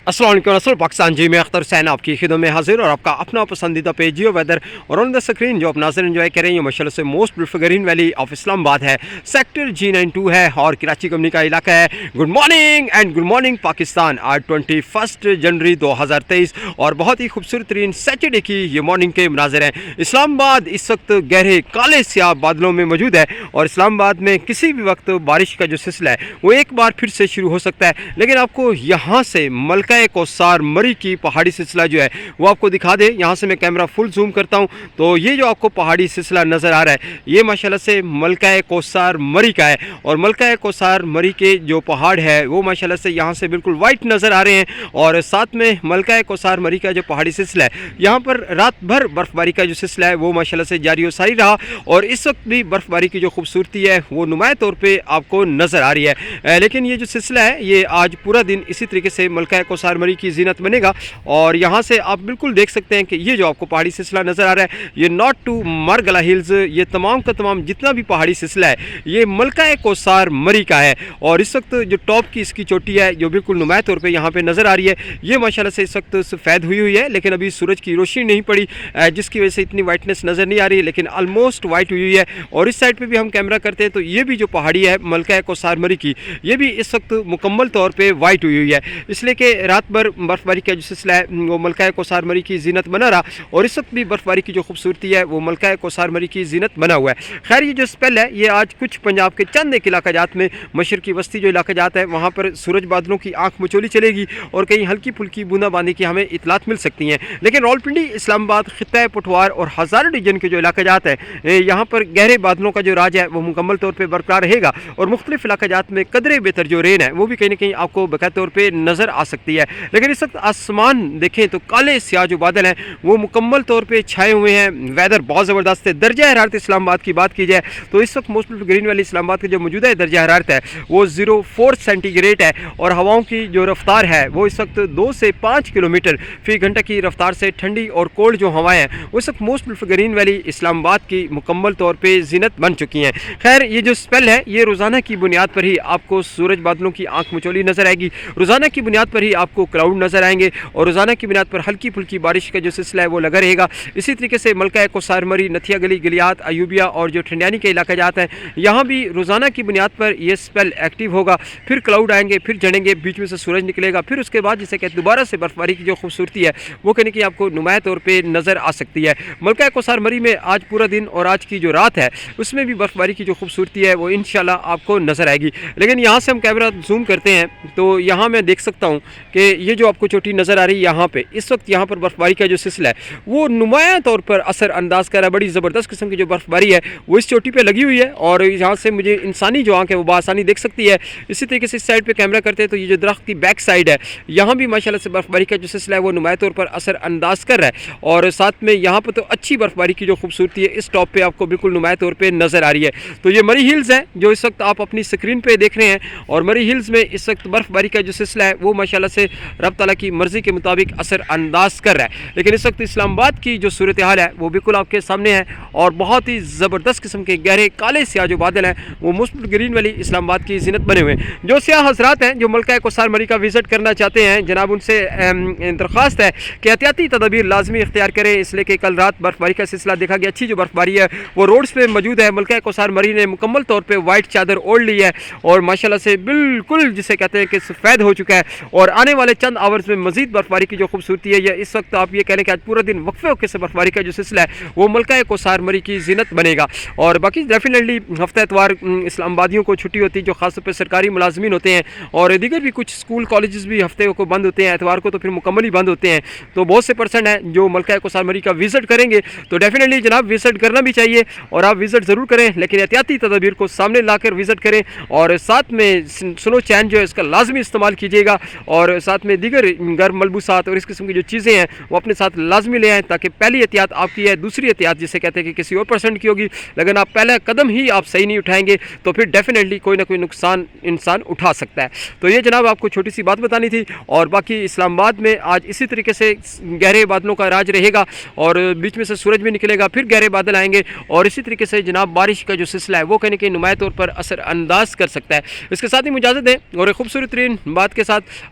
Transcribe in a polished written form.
अस्सलाम वालेकुम असल पाकिस्तान जी, मैं अख्तर हुसैन आपकी खिदमत में हाजिर और आपका अपना पसंदीदा पेज जियो वेदर और ऑन द स्क्रीन जो आप नाज़र एंजॉय करें ये माशाल्लाह से most beautiful green valley of Islamabad है। सेक्टर G92 है और कराची कंपनी का इलाका है। Good morning and good morning Pakistan. आज 21 जनवरी 2023 और बहुत ही खूबसूरत तरीन सैटरडे की ये मॉर्निंग के मनाज़र हैं। इस्लामाबाद इस वक्त गहरे काले स्याह बादलों में मौजूद है और इस्लामाबाद में किसी भी वक्त बारिश का जो सिलसिला है वो एक बार फिर से शुरू हो सकता है। लेकिन आपको यहाँ से मलका कौसार मरी की पहाड़ी सिलसिला जो है वो आपको दिखा दे। यहाँ से मैं कैमरा फुल जूम करता हूँ तो ये जो आपको पहाड़ी सिलसिला नज़र आ रहा है ये माशाल्लाह से मलका कौसार मरी का है। और मलका कौसार मरी के जो पहाड़ है वो माशाल्लाह से यहाँ से बिल्कुल वाइट नज़र आ रहे हैं। और साथ में मलका कौसार मरी का जो पहाड़ी सिलसिला है यहाँ पर रात भर बर्फ़बारी का जो सिलसिला है वो माशाल्लाह से जारी व सारी रहा और इस वक्त भी बर्फ़बारी की जो खूबसूरती है वो नुमाया तौर पर आपको नज़र आ रही है। लेकिन ये जो सिलसिला है ये आज पूरा दिन इसी तरीके से मलका कौसार मरी की जीनत बनेगा। और यहाँ से आप बिल्कुल देख सकते हैं कि ये जो आपको पहाड़ी सिलसिला नज़र आ रहा है ये नॉट टू मरगला हिल्स, ये तमाम का तमाम जितना भी पहाड़ी सिलसिला है ये मलका कौसार मरी का है। और इस वक्त जो टॉप की इसकी चोटी है जो बिल्कुल नुमाया तौर पे यहाँ पे नज़र आ रही है ये माशाल्लाह से इस वक्त सफ़ेद हुई है। लेकिन अभी सूरज की रोशनी नहीं पड़ी जिसकी वजह से इतनी वाइटनेस नज़र नहीं आ रही है, लेकिन ऑलमोस्ट वाइट हुई है। और इस साइड पर भी हम कैमरा करते हैं तो ये भी जो पहाड़ी है मलका कौसार मरी की ये भी इस वक्त मुकम्मल तौर पर वाइट हुई है, इसलिए कि रात भर बर्फ़बारी का जो सिलसिला है वो मलका कौसार मरी की जीनत बना रहा और इस वक्त भी बर्फ़बारी की जो खूबसूरती है वो मलका कौसार मरी की जीनत बना हुआ है। खैर ये जो स्पेल है ये आज कुछ पंजाब के चंद एक इलाका जात में मशरकी वस्ती जो इलाका जात है वहाँ पर सूरज बादलों की आँख मचोली चलेगी और कहीं हल्की फुल्की बूंदाबांदी की हमें इतलात मिल सकती हैं। लेकिन रावलपिंडी, इस्लामाबाद, खित्ता पटवार और हज़ारा डिवीजन के जो इलाका जात है यहाँ पर गहरे बादलों का जो राज है वो मुकम्मल तौर पर बरकरार रहेगा और मुख्तलिफ इलाका जात में कदरे बेहतर जो रेन है वो भी कहीं ना कहीं आपको बाकायदा तौर पर नज़र आ सकती है। लेकिन इस वक्त आसमान देखें तो काले स्याह जो बादल हैं वो मुकम्मल तौर पे छाए हुए हैं। वेदर बहुत ज़बरदस्त है। दर्जा हरारत इस्लामाबाद की बात की जाए तो इस वक्त मोस्ट ग्रीन वैली इस्लामाबाद का जो मौजूदा दर्जा हरारत है वो 0.4 सेंटीग्रेड है और हवाओं की जो रफ्तार है वो इस वक्त 2 से 5 किलोमीटर फी घंटा की रफ्तार से ठंडी और कोल्ड जो हवाएं हैं उस वक्त मोस्ट ग्रीन वैली इस्लामाबाद की मुकम्मल तौर पर जीनत बन चुकी हैं। खैर ये जो स्पेल है ये रोज़ाना की बुनियाद पर ही आपको सूरज बादलों की आँख मचोली नज़र आएगी, रोज़ाना की बुनियाद पर ही आपको क्लाउड नज़र आएंगे और रोज़ाना की बुनियाद पर हल्की फुल्की बारिश का जो सिलसिला है वो लगा रहेगा। इसी तरीके से मलका कौसार मरी, नथिया गली, गलियात, अयूबिया और जो ठंडियानी के इलाका जाते हैं यहाँ भी रोज़ाना की बुनियाद पर यह स्पेल एक्टिव होगा। फिर क्लाउड आएंगे, फिर झड़ेंगे, बीच में से सूरज निकलेगा, फिर उसके बाद जिसे कहते दोबारा से बर्फ़बारी की जो खूबसूरती है वो कहने की आपको नुमाया तौर पर नज़र आ सकती है। मलका कौसार मरी में आज पूरा दिन और आज की जो रात है उसमें भी बर्फ़बारी की जो खूबसूरती है वो इंशाल्लाह आपको नज़र आएगी। लेकिन यहाँ से हम कैमरा जूम करते हैं तो यहाँ मैं देख सकता हूँ कि ये जो आपको चोटी नज़र आ रही है यहाँ पे इस वक्त यहाँ पर बर्फ़बारी का जो सिलसिला है वो नुमाया तौर पर असर अंदाज कर रहा है। बड़ी ज़बरदस्त किस्म की जो बर्फ़बारी है वो इस चोटी पे लगी हुई है और यहाँ से मुझे इंसानी जो आँख है वो बआसानी देख सकती है। इसी तरीके से इस साइड पे कैमरा करते हैं तो ये जो दरख्त की बैक साइड है यहाँ भी माशाल्लाह से बर्फ़बारी का जो सिलसिला है वो नुमाया तौर पर असर अंदाज कर रहा है और साथ में यहाँ पर तो अच्छी बर्फ़बारी की जो खूबसूरती है इस टॉप पर आपको बिल्कुल नुमाया तौर पर नज़र आ रही है। तो ये मरी हिल्स है जो इस वक्त आप अपनी स्क्रीन पर देख रहे हैं और मरी हिल्स में इस वक्त बर्फ़बारी का जो सिलसिला है वो माशाल्लाह से रब ताला की मर्ज़ी के मुताबिक असर अंदाज कर रहा है। लेकिन इस वक्त इस्लामाबाद की जो सूरत हाल है वो बिल्कुल आपके सामने है और बहुत ही ज़बरदस्त किस्म के गहरे काले स्याह जो बादल हैं वो मोस्ट ग्रीन वैली इस्लामाबाद की जीनत बने हुए हैं। जो स्याह हजरात हैं जो मलका कौसार मरी का विज़िट करना चाहते हैं जनाब उनसे दरख्वास्त है कि एहतियाती तदबीर लाजमी इख्तियार करें, इसलिए कि कल रात बर्फ़बारी का सिलसिला देखा गया। अच्छी जो बर्फ़बारी है वो रोड्स पर मौजूद है। मलका कौसार मरी ने मुकम्मल तौर पर वाइट चादर ओढ़ ली है और माशाल्लाह से बिल्कुल जिसे कहते हैं कि सफ़ेद हो चुका है और आने वाले चंद आवर्स में मज़ीद बर्फ़बारी की जो खूबसूरती है या इस वक्त आप ये कह लें कि आज पूरा दिन वक्फे वक्फे से बर्फ़बारी का जो सिलसिला है वो मलका कौसार मरी की जीनत बनेगा। और बाकी डेफिनेटली हफ्ता एतवार इस्लामाबादियों को छुट्टी होती है जो खासतौर पर सरकारी मुलाजमीन होते हैं और दीगर भी कुछ स्कूल कॉलेजेस भी हफ्ते को बंद होते हैं, एतवार को तो फिर मुकम्मल ही बंद होते हैं। तो बहुत से पर्सन हैं जो मलका कौसार मरी का विज़िट करेंगे तो डेफिनेटली जनाब विज़िट करना भी चाहिए और आप विज़िट ज़रूर करें, लेकिन एहतियाती तदबीर को सामने ला कर विज़िट करें और साथ में स्नो चैन जो है इसका लाजमी इस्तेमाल कीजिएगा और साथ में दीगर गर्म मलबूसात और इस किस्म की जो चीज़ें हैं वो अपने साथ लाजमी ले आएँ ताकि पहली एहतियात आपकी है, दूसरी एहतियात जिसे कहते हैं कि किसी और पर्सन की होगी। लेकिन आप पहला कदम ही आप सही नहीं उठाएंगे तो फिर डेफिनेटली कोई ना कोई नुकसान इंसान उठा सकता है। तो ये जनाब आपको छोटी सी बात बतानी थी। और बाकी इस्लामाबाद में आज इसी तरीके से गहरे बादलों का राज रहेगा और बीच में से सूरज भी निकलेगा, फिर गहरे बादल आएंगे और इसी तरीके से जनाब बारिश का जो सिलसिला है वो कहने के नुमाया तौर पर असर अंदाज कर सकता है। इसके साथ ही इजाज़त दें और एक खूबसूरत तरीन बात के साथ